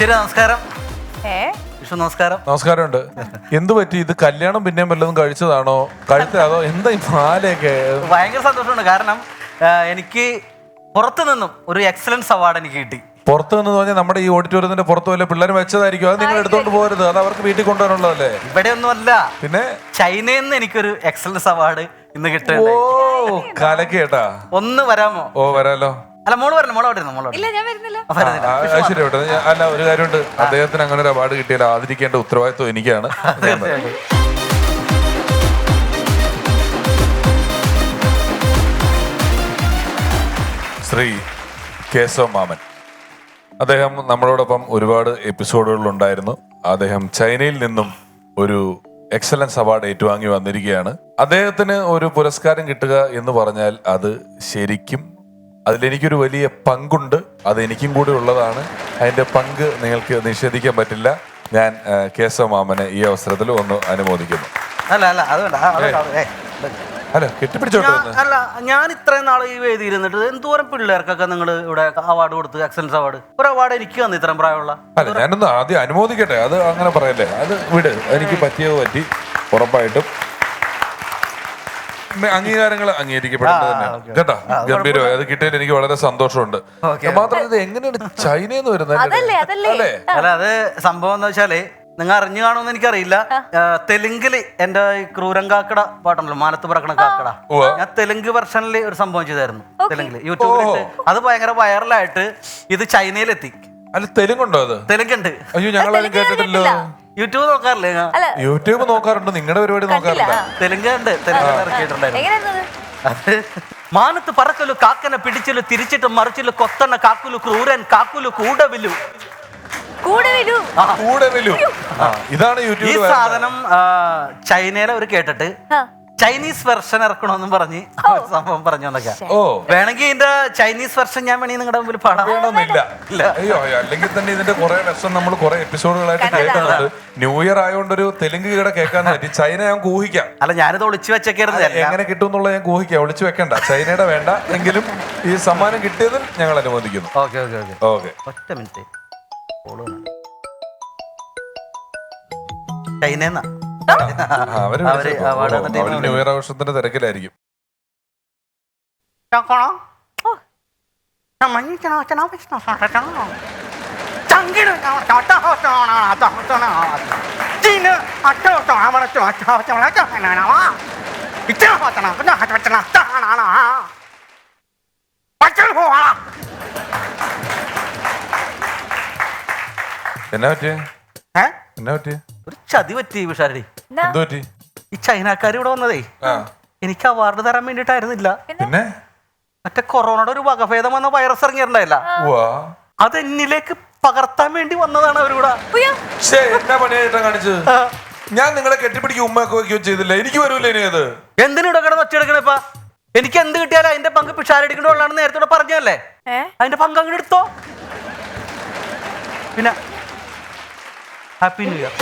ഐശ്വര്യ നമസ്കാരം. വിഷു നമസ്കാരം. നമസ്കാരമുണ്ട്. എന്ത് പറ്റി? ഇത് കല്യാണം പിന്നെയും വല്ലതും കഴിച്ചതാണോ? കഴിച്ചതോ? എന്താ ഈ മാലയൊക്കെ? ഭയങ്കര സന്തോഷമുണ്ട്. കാരണം എനിക്ക് പുറത്തു നിന്നും ഒരു എക്സലൻസ് അവാർഡ് എനിക്ക് കിട്ടി. പുറത്തു നിന്ന് പറഞ്ഞാൽ നമ്മുടെ ഈ ഓഡിറ്റോറിയത്തിന്റെ പുറത്ത് വല്ല പിള്ളേർ വെച്ചതായിരിക്കും. അത് നിങ്ങൾ എടുത്തോണ്ട് പോകരുത്. അത് അവർക്ക് വീട്ടിൽ കൊണ്ടുവരാനുള്ളതല്ലേ. ഇവിടെ ഒന്നുമല്ല, പിന്നെ ചൈനയിൽ നിന്ന് എനിക്കൊരു എക്സലൻസ് അവാർഡ് ഇന്ന് കിട്ടും. ഓ കലക്കേട്ടാ. ഒന്ന് വരാമോ? ഓ വരാലോ. അല്ല, മോള് വരണം. മോള് വരുന്നു. മോള് ശരിയോട്ടെ. അല്ല, ഒരു കാര്യമുണ്ട്. അദ്ദേഹത്തിന് അങ്ങനെ ഒരു അവാർഡ് കിട്ടിയാൽ ആദരിക്കേണ്ട ഉത്തരവാദിത്വം എനിക്കാണ്. ശ്രീ കേശവ മാമൻ, അദ്ദേഹം നമ്മളോടൊപ്പം ഒരുപാട് എപ്പിസോഡുകളിലുണ്ടായിരുന്നു. അദ്ദേഹം ചൈനയിൽ നിന്നും ഒരു എക്സലൻസ് അവാർഡ് ഏറ്റുവാങ്ങി വന്നിരിക്കുകയാണ്. അദ്ദേഹത്തിന് ഒരു പുരസ്കാരം കിട്ടുക എന്ന് പറഞ്ഞാൽ അത് ശരിക്കും അതിലെനിക്കൊരു വലിയ പങ്കുണ്ട്. അത് എനിക്കും കൂടി ഉള്ളതാണ്. അതിന്റെ പങ്ക് നിങ്ങൾക്ക് നിഷേധിക്കാൻ പറ്റില്ല. ഞാൻ കേശവ മാമനെ ഈ അവസരത്തിൽ ഒന്ന് അനുമോദിക്കുന്നു. അല്ല, കെട്ടിപ്പിടിച്ചോട്ടെ. അല്ല, ഞാൻ ഇത്രയും നാളെ ഈ വേദിയിൽ ഇരുന്നിട്ട് എന്തോരം പിള്ളേർക്കൊക്കെ നിങ്ങൾ ഇവിടെ അവാർഡ് കൊടുത്ത്, എക്സലൻസ് അവാർഡ്. ഒരു അവാർഡ് എനിക്ക് വന്നു ഇത്രയും പ്രായമുള്ള. അല്ല, ഞാനൊന്ന് ആദ്യം അനുമോദിക്കട്ടെ. അത് അങ്ങനെ പറയല്ലേ. അത് വിട്. എനിക്ക് പറ്റിയത് പറ്റി. ഉറപ്പായിട്ടും അംഗീകാരങ്ങൾ അംഗീകരിക്കപ്പെടുന്നത് തന്നെ കേട്ടോ. ഗംഭീരമായി. അത് കിട്ടിയതിൽ എനിക്ക് വളരെ സന്തോഷമുണ്ട്. മാത്രമല്ല, ഇത് എങ്ങനെയാണ് ചൈനയിൽ നിന്ന് വരുന്നത്? അല്ല, അത് സംഭവം എന്ന് വെച്ചാല് നിങ്ങൾ അറിഞ്ഞു കാണുമെന്ന് എനിക്കറിയില്ല. തെലുങ്കില് എന്റെ ഈ ക്രൂരങ്കാക്കട പാട്ടുണ്ടല്ലോ, മാനത്ത് പറക്കണ കാക്കട, ഞാൻ തെലുങ്ക് വെർഷനിൽ ഒരു സംഭവം ചെയ്തായിരുന്നു തെലുങ്കില്, യൂട്യൂബിലിട്ട്. അത് ഭയങ്കര വൈറലായിട്ട് ഇത് ചൈനയിലെത്തി. അല്ല, തെലുങ്കുണ്ടോ? അത് തെലുങ്കുണ്ട്. അയ്യോ, ഞങ്ങളാരും കേട്ടിട്ടില്ലോ. യൂട്യൂബ് നോക്കാറില്ലേ? യൂട്യൂബ് നോക്കാറുണ്ട്. നിങ്ങളുടെ പരിപാടി നോക്കാറില്ല. തെലുങ്ക് ഉണ്ട്. തെലുങ്ക് ഇറക്കിയിട്ടുണ്ടായിരുന്നു. മാനത്ത് പറക്കലു കാക്കനെ പിടിച്ചലു തിരിച്ചിട്ട് മറിച്ചില് കൊത്തണ കാക്കുലു ക്രൂരൻ കാക്കുലു കൂടവിലു. ഇതാണ് ഈ യൂട്യൂബ്. സാധനം ചൈനയിലെ ഒരു കേട്ടിട്ട് ചൈനീസ് വെർഷൻ ഇറക്കണമെന്നും പറഞ്ഞ് സംഭവം പറഞ്ഞു എന്നൊക്കെ. വേണമെങ്കിൽ ഇതിന്റെ ചൈനീസ് വെർഷൻ ഞാൻ വേണമെങ്കിൽ നിങ്ങളുടെ മുമ്പിൽ പാടണമെന്നില്ല. അയ്യോ, അല്ലെങ്കിൽ തന്നെ ഇതിന്റെ കുറെ വെർഷൻ നമ്മൾ കുറെ എപ്പിസോഡുകളായിട്ട് കേൾക്കുന്നുണ്ട്. ന്യൂ ഇയർ ആയതുകൊണ്ട് ഒരു തെലുങ്ക് ഇവിടെ കേൾക്കാൻ പറ്റി. ചൈന ഞങ്ങൾക്ക് ഊഹിക്കാം. അല്ല, ഞാനിത് ഒളിച്ചു വെച്ചേക്കരുത്. എങ്ങനെ കിട്ടും എന്നുള്ളത് ഞങ്ങൾക്ക് ഊഹിക്കാം. ഒളിച്ചു വെക്കണ്ട. ചൈനയുടെ വേണ്ട. എങ്കിലും ഈ സമ്മാനം കിട്ടിയതിൽ ഞങ്ങൾ അനുമോദിക്കുന്നു. ഓക്കെ. ഒറ്റ മിനിറ്റ്. ചൈനന്നാ അവര് ന്യൂ ഇയർ ആഘോഷത്തിന്റെ തിരക്കിലായിരിക്കും. എന്നാ പറ്റിയ ഒരു ചതി പറ്റി വിഷാരടി. ഈ ചൈനക്കാർ ഇവിടെ വന്നതേ എനിക്ക് അവാർഡ് തരാൻ വേണ്ടിട്ടായിരുന്നില്ല. പിന്നെ മറ്റേ കൊറോണയുടെ ഒരു വകഭേദം വന്ന വൈറസ് ഇറങ്ങിയിട്ടുണ്ടായില്ല, അത് എന്നിലേക്ക് പകർത്താൻ വേണ്ടി വന്നതാണ് അവരിവിടെ. എന്നാ പണിയായിട്ടാ കാണിച്ചത്? ഞാൻ നിങ്ങളെ കെട്ടിപ്പിടിക്കുക ഉമ്മയൊക്കെ വയ്ക്കുകയോ ചെയ്തില്ല. എനിക്ക് വരൂല ഇനി. അത് എന്തിനു കിടന്ന് ഒച്ചെടുക്കണപ്പാ? എനിക്ക് എന്ത് കിട്ടിയാലും അതിന്റെ പങ്ക് പിഷാരടിക്കണ്ടുള്ളാണെന്ന് നേരത്തെ പറഞ്ഞല്ലേ. അതിന്റെ പങ്ക് അങ്ങോട്ട് എടുത്തോ. പിന്നെ ഹാപ്പി ന്യൂ ഇയർ.